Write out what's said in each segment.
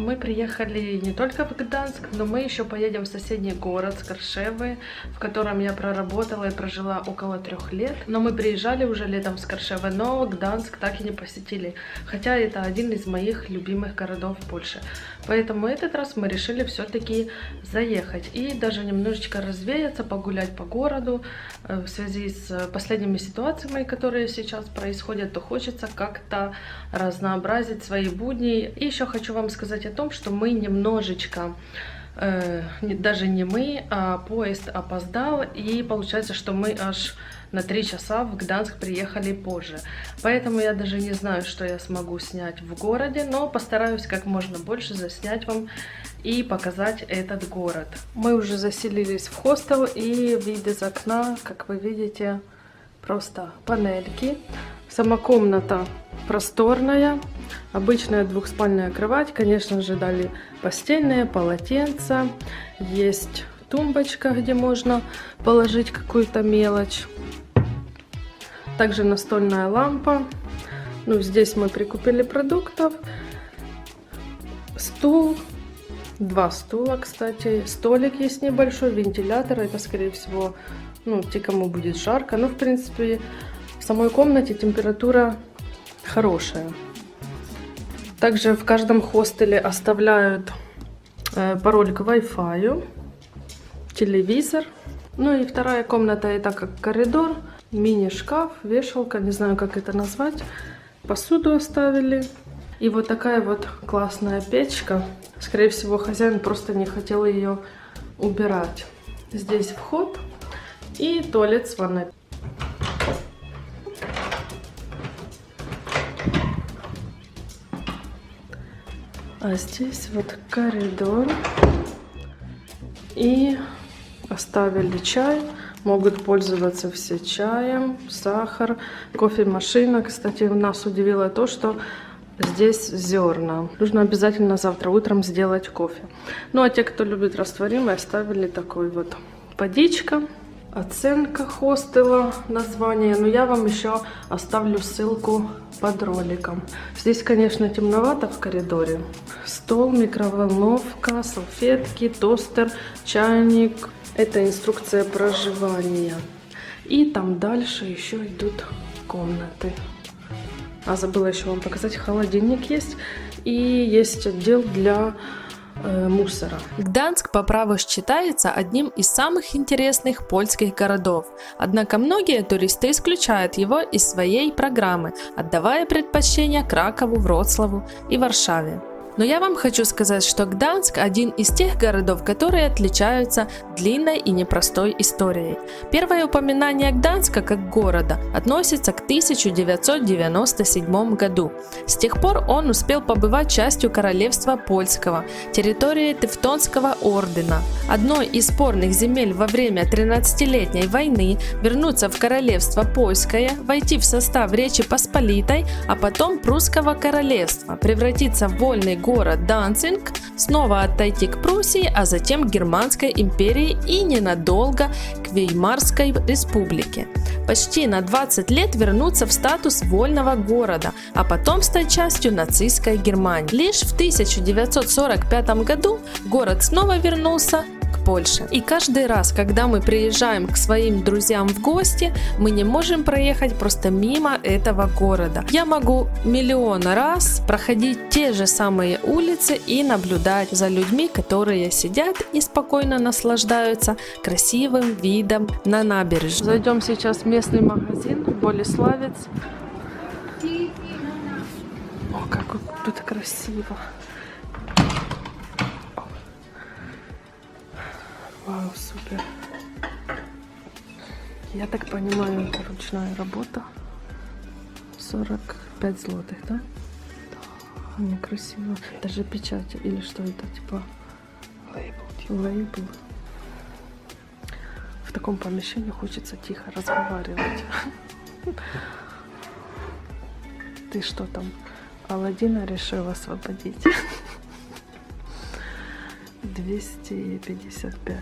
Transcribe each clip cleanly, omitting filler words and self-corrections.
Мы приехали не только в Гданск, но мы еще поедем в соседний город Скаршевы, в котором я проработала и прожила около 3 лет. Но мы приезжали уже летом в Скаршевы, но Гданск так и не посетили, хотя это один из моих любимых городов в Польше. Поэтому этот раз мы решили все-таки заехать и даже немножечко развеяться, погулять по городу. В связи с последними ситуациями, которые сейчас происходят, то хочется как-то разнообразить свои будни. И еще хочу вам сказать о том, что мы немножечко, даже не мы, а поезд опоздал, и получается, что мы аж на 3 часа в Гданск приехали позже. Поэтому я даже не знаю, что я смогу снять в городе, но постараюсь как можно больше заснять вам и показать этот город. Мы уже заселились в хостел, и вид из окна, как вы видите, просто панельки. Сама комната просторная, обычная двухспальная кровать, конечно же, дали постельные полотенца, есть тумбочка, где можно положить какую-то мелочь, также настольная лампа. Ну, здесь мы прикупили продуктов, стул, 2 стула, кстати, столик есть небольшой, вентилятор, это, скорее всего, ну, те, кому будет жарко, но, в принципе, в самой комнате температура хорошая. Также в каждом хостеле оставляют пароль к Wi-Fi, телевизор. Ну и вторая комната это как коридор, мини-шкаф, вешалка, не знаю, как это назвать. Посуду оставили. И вот такая вот классная печка. Скорее всего, хозяин просто не хотел ее убирать. Здесь вход и туалет с ванной. А здесь вот коридор. И оставили чай. Могут пользоваться все чаем, сахар, кофемашина. Кстати, нас удивило то, что здесь зерна. Нужно обязательно завтра утром сделать кофе. Ну а те, кто любит растворимый, оставили такой вот водичка. Оценка хостела, название. Но я вам еще оставлю ссылку под роликом. Здесь, конечно, темновато в коридоре. Стол, микроволновка, салфетки, тостер, чайник. Это инструкция проживания. И там дальше еще идут комнаты. А забыла еще вам показать, холодильник есть. И есть отдел для мусора. Гданск по праву считается одним из самых интересных польских городов, однако многие туристы исключают его из своей программы, отдавая предпочтение Кракову, Вроцлаву и Варшаве. Но я вам хочу сказать, что Гданск один из тех городов, которые отличаются длинной и непростой историей. Первое упоминание Гданска как города относится к 1997 году. С тех пор он успел побывать частью королевства польского, территории Тевтонского ордена, одной из спорных земель во время 13-летней войны, вернуться в королевство польское, войти в состав Речи Посполитой, а потом прусского королевства, превратиться в вольный город Данцинг, снова отойти к Пруссии, а затем к Германской империи и ненадолго к Веймарской республике. Почти на 20 лет вернуться в статус вольного города, а потом стать частью нацистской Германии. Лишь в 1945 году город снова вернулся к Польше. И каждый раз, когда мы приезжаем к своим друзьям в гости, мы не можем проехать просто мимо этого города. Я могу миллион раз проходить те же самые улицы и наблюдать за людьми, которые сидят и спокойно наслаждаются красивым видом на набережную. Зайдем сейчас в местный магазин Болеславец. О, как тут красиво. Вау, супер. Я так понимаю, это ручная работа. 45 злотых, да? Да, некрасиво. Даже печать или что это, типа лейбл. В таком помещении хочется тихо разговаривать. Ты что там, Аладдина решил освободить? 255.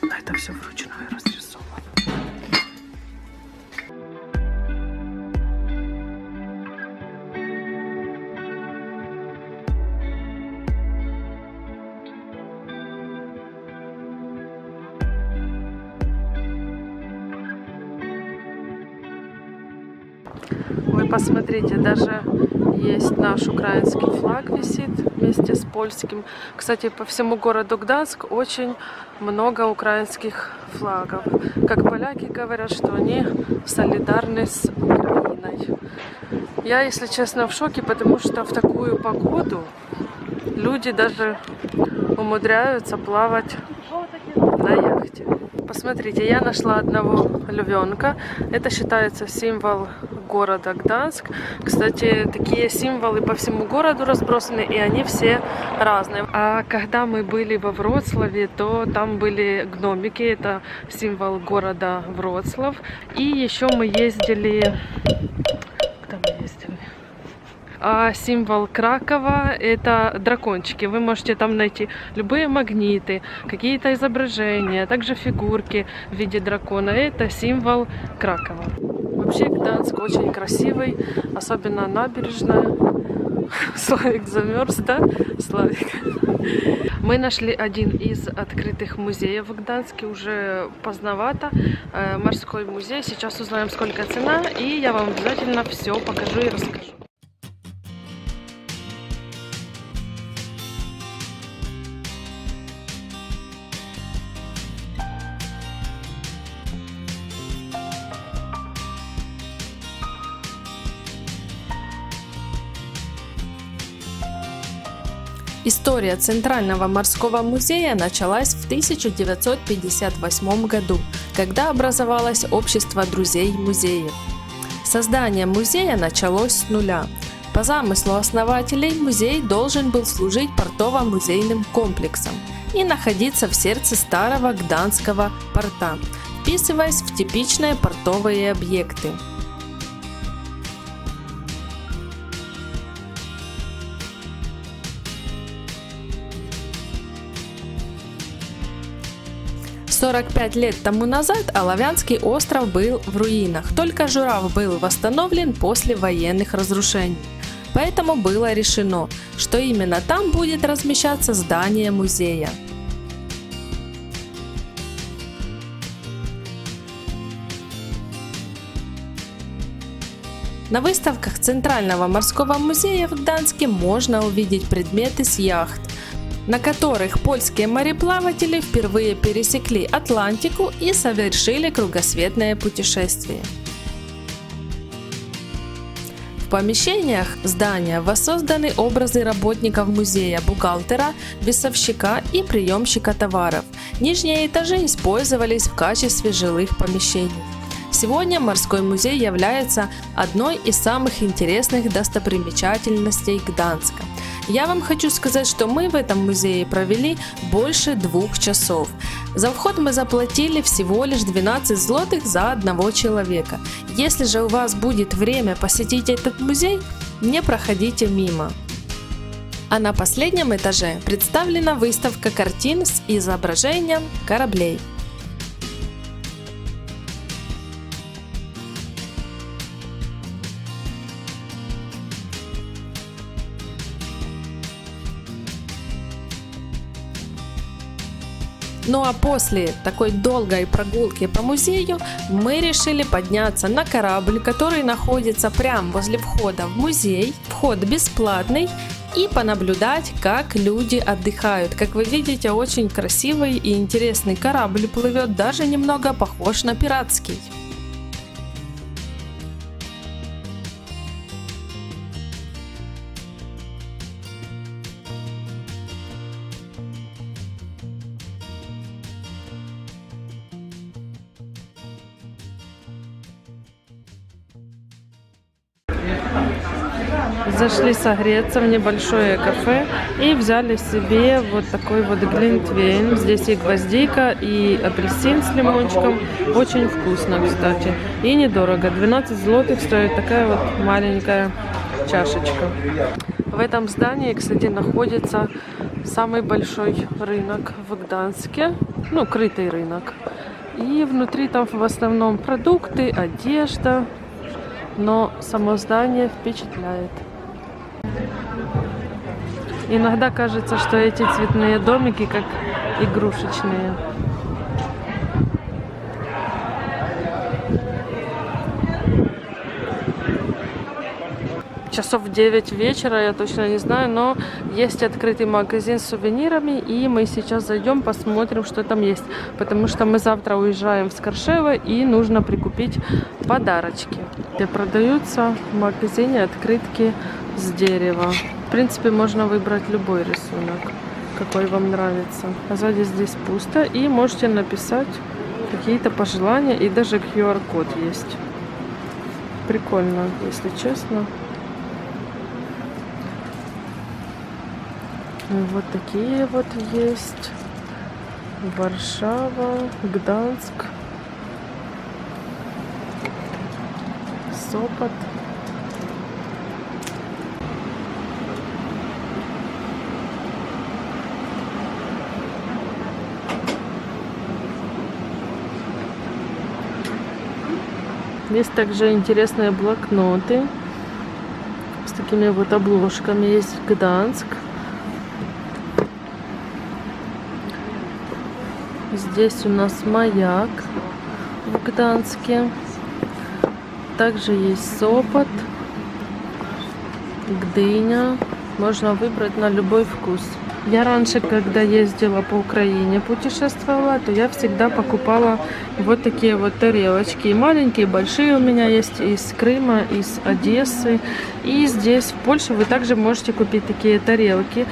Но это все вручную разрисовано. Вы посмотрите, даже есть наш украинский флаг висит вместе с польским. Кстати, по всему городу Гданск очень много украинских флагов. Как поляки говорят, что они солидарны с Украиной. Я, если честно, в шоке, потому что в такую погоду люди даже умудряются плавать на яхте. Посмотрите, я нашла одного львенка. Это считается символ города Гданск. Кстати, такие символы по всему городу разбросаны, и они все разные. А когда мы были во Вроцлаве, то там были гномики. Это символ города Вроцлав. И еще мы ездили... Куда мы ездили? А символ Кракова — это дракончики. Вы можете там найти любые магниты, какие-то изображения, также фигурки в виде дракона. Это символ Кракова. Вообще Гданск очень красивый, особенно набережная. Славик замерз, да? Славик. Мы нашли один из открытых музеев в Гданске, уже поздновато. Морской музей. Сейчас узнаем, сколько цена, и я вам обязательно все покажу и расскажу. История Центрального морского музея началась в 1958 году, когда образовалось Общество друзей музеев. Создание музея началось с нуля. По замыслу основателей музей должен был служить портово-музейным комплексом и находиться в сердце старого Гданского порта, вписываясь в типичные портовые объекты. – 45 лет тому назад Оловянский остров был в руинах, только Журав был восстановлен после военных разрушений. Поэтому было решено, что именно там будет размещаться здание музея. На выставках Центрального морского музея в Гданске можно увидеть предметы с яхт, на которых польские мореплаватели впервые пересекли Атлантику и совершили кругосветное путешествие. В помещениях здания воссозданы образы работников музея, бухгалтера, весовщика и приемщика товаров. Нижние этажи использовались в качестве жилых помещений. Сегодня морской музей является одной из самых интересных достопримечательностей Гданска. Я вам хочу сказать, что мы в этом музее провели больше 2 часов. За вход мы заплатили всего лишь 12 злотых за одного человека. Если же у вас будет время посетить этот музей, не проходите мимо. А на последнем этаже представлена выставка картин с изображением кораблей. Ну а после такой долгой прогулки по музею мы решили подняться на корабль, который находится прямо возле входа в музей. Вход бесплатный, и понаблюдать, как люди отдыхают. Как вы видите, очень красивый и интересный корабль плывет, даже немного похож на пиратский. Зашли согреться в небольшое кафе и взяли себе вот такой вот глинтвейн. Здесь и гвоздика, и апельсин с лимончиком. Очень вкусно, кстати. И недорого. 12 злотых стоит такая вот маленькая чашечка. В этом здании, кстати, находится самый большой рынок в Гданске. Ну, крытый рынок. И внутри там в основном продукты, одежда. Но само здание впечатляет. Иногда кажется, что эти цветные домики как игрушечные. часов 9 вечера, я точно не знаю, но есть открытый магазин с сувенирами, и мы сейчас зайдем, посмотрим, что там есть, потому что мы завтра уезжаем в Скоршево, и нужно прикупить подарочки, где продаются в магазине открытки с дерева. В принципе, можно выбрать любой рисунок, какой вам нравится. А сзади здесь пусто, и можете написать какие-то пожелания, и даже QR-код есть. Прикольно, если честно. Вот такие вот есть. Варшава, Гданск, Сопот. Есть также интересные блокноты с такими вот обложками. Есть Гданск. Здесь у нас маяк в Гданске. Также есть Сопот, Гдыня. Можно выбрать на любой вкус. Я раньше, когда ездила по Украине, путешествовала, то я всегда покупала вот такие вот тарелочки. И маленькие, и большие у меня есть из Крыма, из Одессы. И здесь, в Польше, вы также можете купить такие тарелки.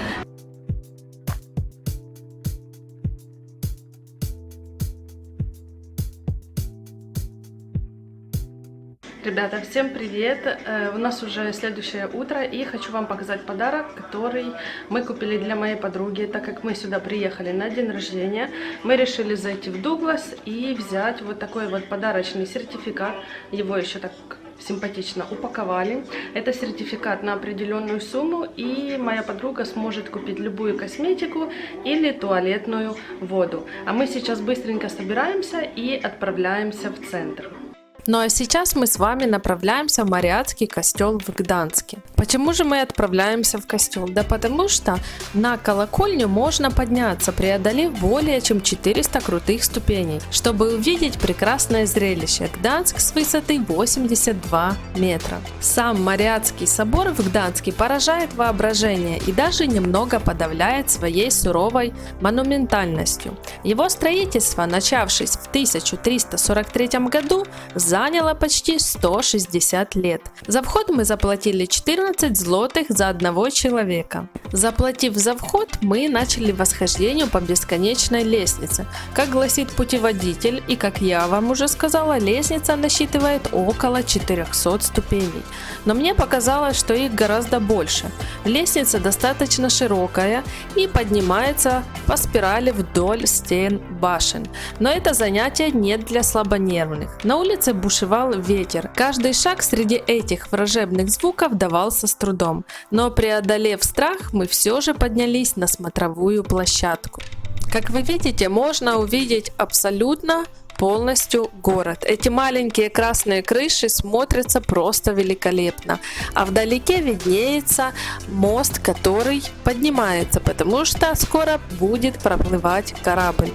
Ребята, всем привет! У нас уже следующее утро, и хочу вам показать подарок, который мы купили для моей подруги. Так как мы сюда приехали на день рождения, мы решили зайти в Дуглас и взять вот такой вот подарочный сертификат. Его еще так симпатично упаковали. Это сертификат на определенную сумму, и моя подруга сможет купить любую косметику или туалетную воду. А мы сейчас быстренько собираемся и отправляемся в центр. Ну а сейчас мы с вами направляемся в Мариатский костел в Гданске. Почему же мы отправляемся в костел? Да потому что на колокольню можно подняться, преодолев более чем 400 крутых ступеней, чтобы увидеть прекрасное зрелище. Гданск с высоты 82 метра. Сам Мариатский собор в Гданске поражает воображение и даже немного подавляет своей суровой монументальностью. Его строительство, начавшись в 1343 году, заняло почти 160 лет. За вход мы заплатили 14 злотых за одного человека. Заплатив за вход, мы начали восхождение по бесконечной лестнице. Как гласит путеводитель, и как я вам уже сказала, лестница насчитывает около 400 ступеней. Но мне показалось, что их гораздо больше. Лестница достаточно широкая и поднимается по спирали вдоль стен башен. Но это занятие не для слабонервных. На улице бушевал ветер. Каждый шаг среди этих вражебных звуков давался с трудом. Но преодолев страх, мы все же поднялись на смотровую площадку. Как вы видите, можно увидеть абсолютно полностью город. Эти маленькие красные крыши смотрятся просто великолепно. А вдалеке виднеется мост, который поднимается, потому что скоро будет проплывать корабль.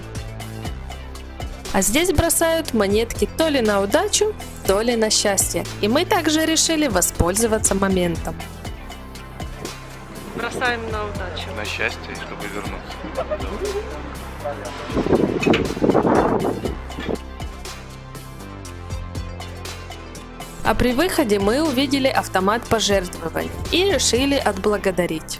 А здесь бросают монетки то ли на удачу, то ли на счастье. И мы также решили воспользоваться моментом. Бросаем на удачу. На счастье, чтобы вернуться. А при выходе мы увидели автомат пожертвований и решили отблагодарить.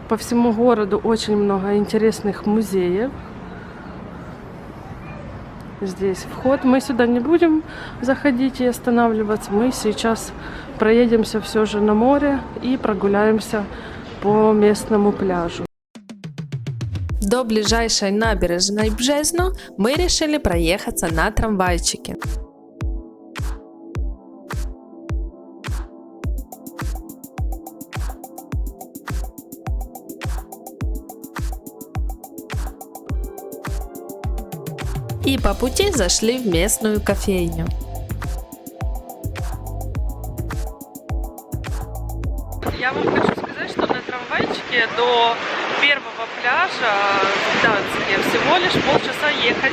По всему городу очень много интересных музеев. Здесь вход. Мы сюда не будем заходить и останавливаться. Мы сейчас проедемся все же на море и прогуляемся по местному пляжу. до ближайшей набережной Бжезно мы решили проехаться на трамвайчике. И по пути зашли в местную кофейню. Я вам хочу сказать, что на трамвайчике до первого пляжа в Гданске всего лишь полчаса ехать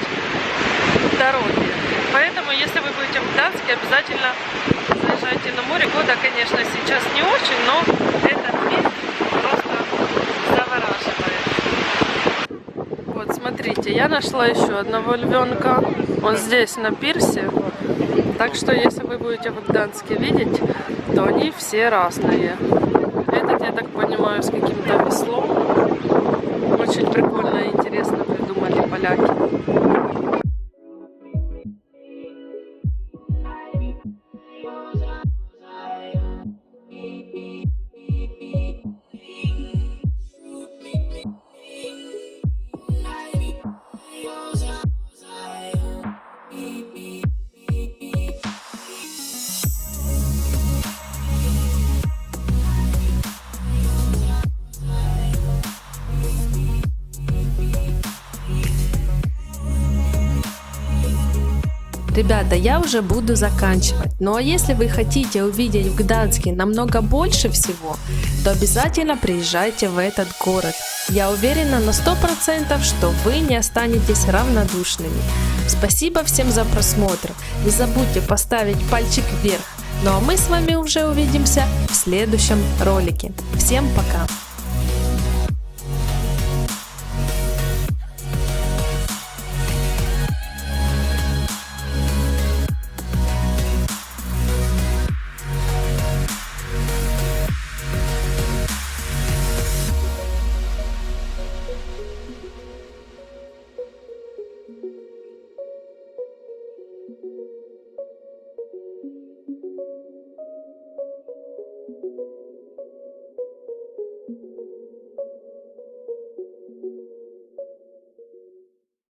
дороги. Поэтому, если вы будете в Гданске, обязательно заезжайте на море. Года, конечно, сейчас не очень, но этот вид просто завораживает. Вот, смотрите, я нашла еще одного львенка. Он здесь, на пирсе. Так что, если вы будете в Гданске видеть, то они все разные. Этот, я так понимаю, с каким-то веслом. Очень прикольно и интересно придумали поляки. Ребята, я уже буду заканчивать. Ну а если вы хотите увидеть в Гданске намного больше всего, то обязательно приезжайте в этот город. Я уверена на 100%, что вы не останетесь равнодушными. Спасибо всем за просмотр. Не забудьте поставить пальчик вверх. Ну а мы с вами уже увидимся в следующем ролике. Всем пока!